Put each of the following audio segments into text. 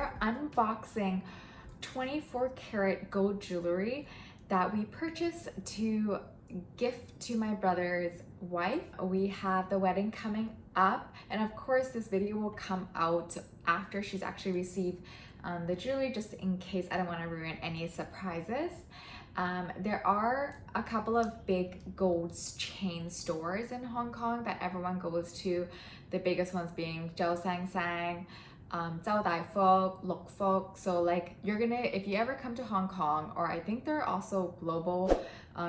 are unboxing 24 karat gold jewelry that we purchased to gift to my brother's wife. We have the wedding coming up, and of course this video will come out after she's actually received the jewelry, just in case I don't want to ruin any surprises. There are a couple of big gold chain stores in Hong Kong that everyone goes to, the biggest ones being Zhou Sang Sang, Zhao Dai Fok, Lok Fok. So like you're gonna, if you ever come to Hong Kong, or I think they're also global,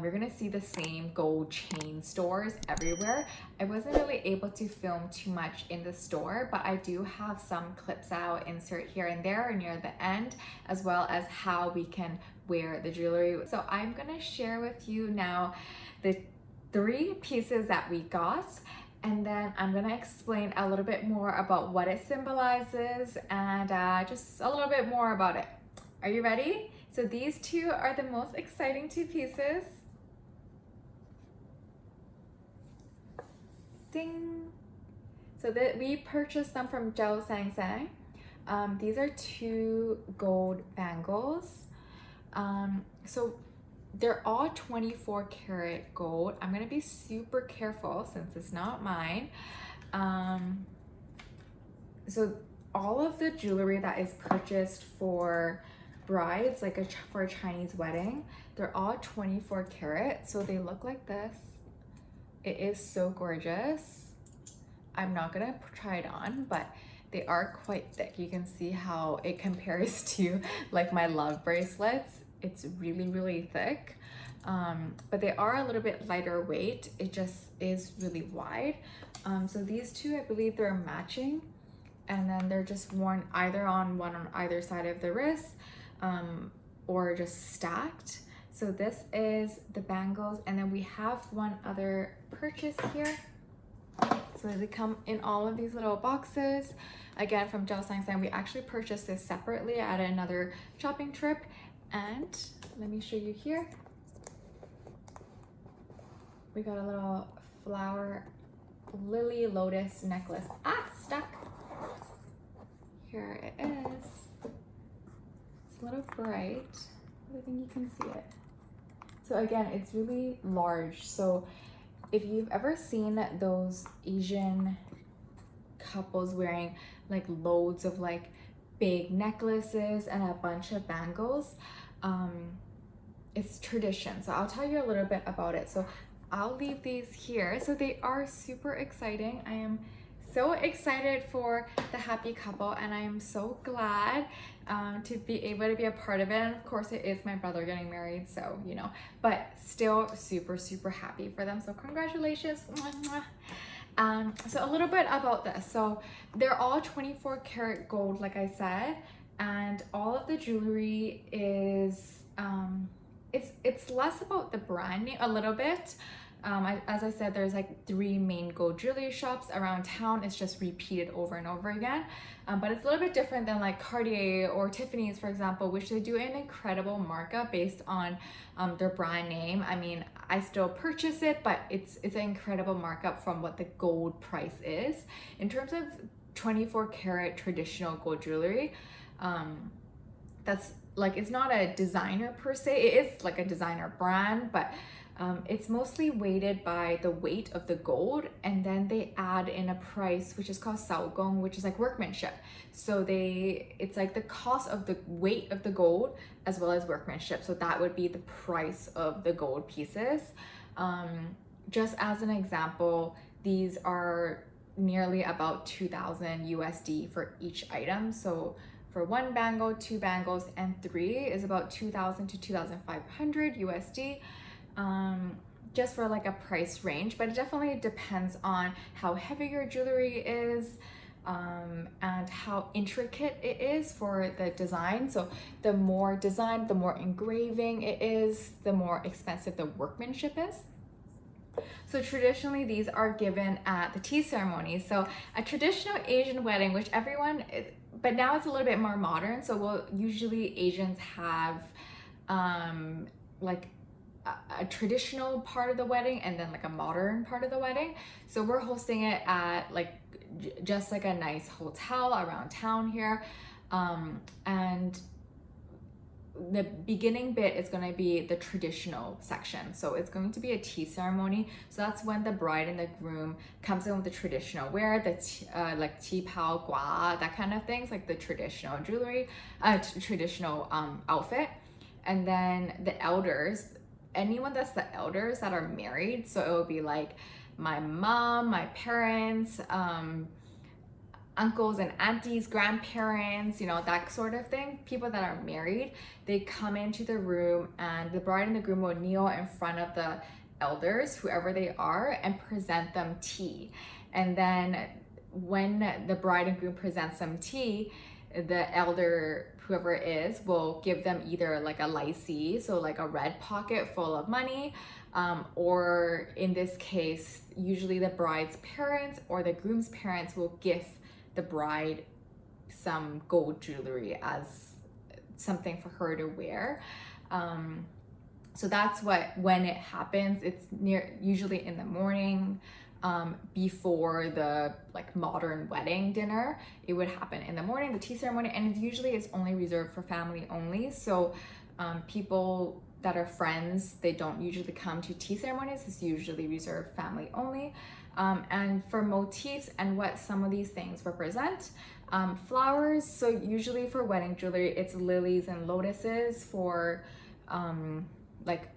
you're gonna see the same gold chain stores everywhere. I wasn't really able to film too much in the store, but I do have some clips I'll insert here and there near the end, as well as how we can wear the jewelry. So I'm gonna share with you now the 3 pieces that we got, and then I'm gonna explain a little bit more about what it symbolizes and just a little bit more about it. Are you ready? So these 2 are the most exciting 2 pieces. Ding! So that we purchased them from Zhou Sang Sang. These are 2 gold bangles. So they're all 24 karat gold. I'm gonna be super careful since it's not mine. So all of the jewelry that is purchased for brides, like for a Chinese wedding, they're all 24 karat. So they look like this. It is so gorgeous. I'm not gonna try it on, but they are quite thick. You can see how it compares to like my love bracelets. It's really, really thick, but they are a little bit lighter weight. It just is really wide. So these 2, I believe they're matching, and then they're just worn either on one on either side of the wrist, or just stacked. So this is the bangles, and then we have one other purchase here. So they come in all of these little boxes. Again, from Zhou Sang Sang. We actually purchased this separately at another shopping trip. And let me show you here. We got a little flower lily lotus necklace. Stuck. Here it is. It's a little bright, but I think you can see it. So again, it's really large. So if you've ever seen those Asian couples wearing like loads of like big necklaces and a bunch of bangles, it's tradition. So I'll tell you a little bit about it. So I'll leave these here. So they are super exciting. I am so excited for the happy couple, and I am so glad to be able to be a part of it. And of course it is my brother getting married, so you know, but still super happy for them. So congratulations. So a little bit about this. So they're all 24 karat gold, like I said, and all of the jewelry is it's less about the brand name a little bit. As I said, there's like 3 main gold jewelry shops around town. It's just repeated over and over again, but it's a little bit different than like Cartier or Tiffany's, for example, which they do an incredible markup based on their brand name. I mean, I still purchase it, but it's an incredible markup from what the gold price is. In terms of 24 karat traditional gold jewelry, that's like, it's not a designer per se. It is like a designer brand, but it's mostly weighted by the weight of the gold, and then they add in a price which is called saogong, which is like workmanship. So it's like the cost of the weight of the gold as well as workmanship. So that would be the price of the gold pieces. Just as an example, these are nearly about 2,000 USD for each item. So for 1 bangle, 2 bangles, and 3 is about 2,000 to 2,500 USD. Just for like a price range, but it definitely depends on how heavy your jewelry is, and how intricate it is for the design. So the more design, the more engraving it is, the more expensive the workmanship is. So traditionally these are given at the tea ceremony. So a traditional Asian wedding, which everyone, but now it's a little bit more modern. So usually Asians have like a traditional part of the wedding and then like a modern part of the wedding. So we're hosting it at like just like a nice hotel around town here. And the beginning bit is going to be the traditional section. So it's going to be a tea ceremony. So that's when the bride and the groom comes in with the traditional wear, like tea pao gua, that kind of things, like the traditional jewelry, traditional outfit. And then the elders, anyone that's the elders that are married, so it will be like my mom, my parents, uncles and aunties, grandparents, you know, that sort of thing. People that are married, they come into the room and the bride and the groom will kneel in front of the elders, whoever they are, and present them tea. And then when the bride and groom presents them tea, the elder, whoever it is, will give them either like a laisi, so like a red pocket full of money, or in this case, usually the bride's parents or the groom's parents will gift the bride some gold jewelry as something for her to wear. So that's when it happens. It's usually in the morning, before the like modern wedding dinner. It would happen in the morning, the tea ceremony, and usually it's only reserved for family only. So people that are friends, they don't usually come to tea ceremonies. It's usually reserved family only. And for motifs and what some of these things represent, flowers. So usually for wedding jewelry, it's lilies and lotuses for like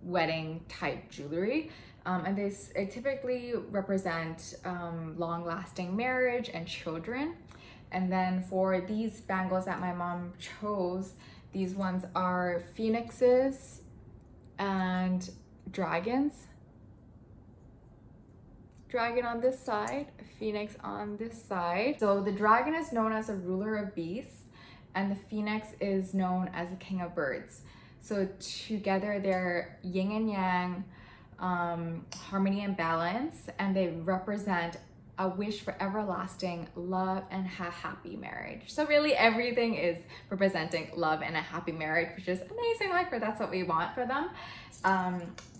wedding type jewelry. And they typically represent long-lasting marriage and children. And then for these bangles that my mom chose, these ones are phoenixes and dragons. Dragon on this side, phoenix on this side. So the dragon is known as a ruler of beasts, and the phoenix is known as the king of birds. So together they're yin and yang, harmony and balance, and they represent a wish for everlasting love and a happy marriage. So really everything is representing love and a happy marriage, which is amazing. Like, that's what we want for them.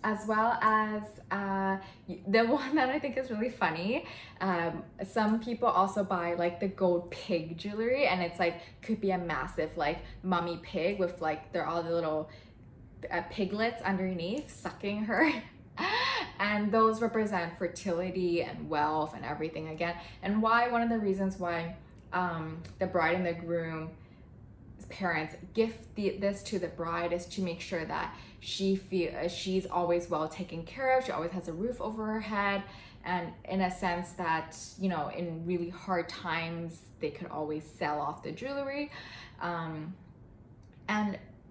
As well as the one that I think is really funny. Some people also buy like the gold pig jewelry, and it's like could be a massive like mummy pig with like they're all the little piglets underneath sucking her. And those represent fertility and wealth and everything again. And why, one of the reasons why the bride and the groom's parents gift this to the bride is to make sure that she's always well taken care of. She always has a roof over her head, and in a sense that, you know, in really hard times they could always sell off the jewelry.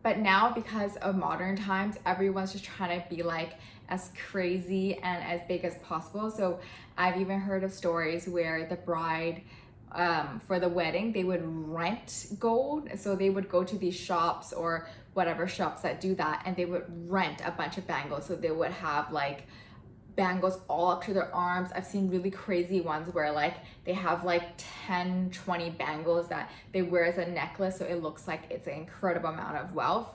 But now, because of modern times, everyone's just trying to be like as crazy and as big as possible. So I've even heard of stories where the bride, for the wedding, they would rent gold. So they would go to these shops or whatever shops that do that, and they would rent a bunch of bangles. So they would have like bangles all up to their arms. I've seen really crazy ones where like they have like 10, 20 bangles that they wear as a necklace. So it looks like it's an incredible amount of wealth.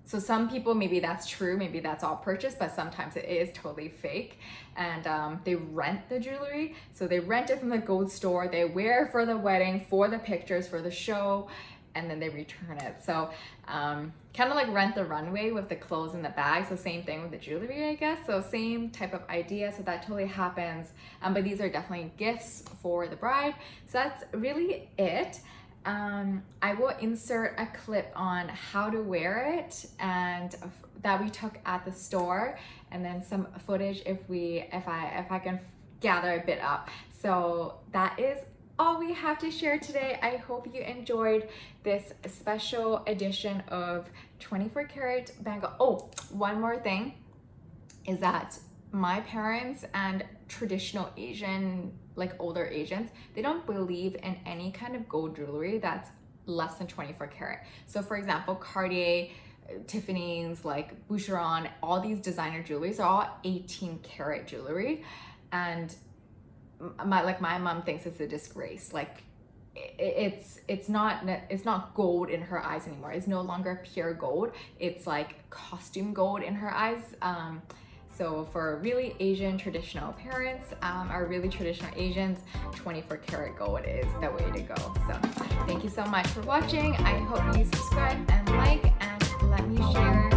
So some people, maybe that's true, maybe that's all purchased, but sometimes it is totally fake. And they rent the jewelry. So they rent it from the gold store, they wear it for the wedding, for the pictures, for the show, and then they return it. So kind of like Rent the Runway with the clothes in the bag. So same thing with the jewelry, I guess. So same type of idea. So that totally happens. But these are definitely gifts for the bride. So that's really it. I will insert a clip on how to wear it and that we took at the store, and then some footage if I can gather a bit up. So that is all we have to share today. I hope you enjoyed this special edition of 24 karat bangle. Oh, one more thing is that my parents and traditional Asian, like older Asians, they don't believe in any kind of gold jewelry that's less than 24 karat. So for example, Cartier, Tiffany's, like Boucheron, all these designer jewelries are all 18 karat jewelry. And my mom thinks it's a disgrace. Like it's not gold in her eyes anymore. It's no longer pure gold. It's like costume gold in her eyes. So for really Asian traditional parents, or really traditional Asians, 24 karat gold is the way to go. So thank Thank you so much for watching. I hope you subscribe and like and let me share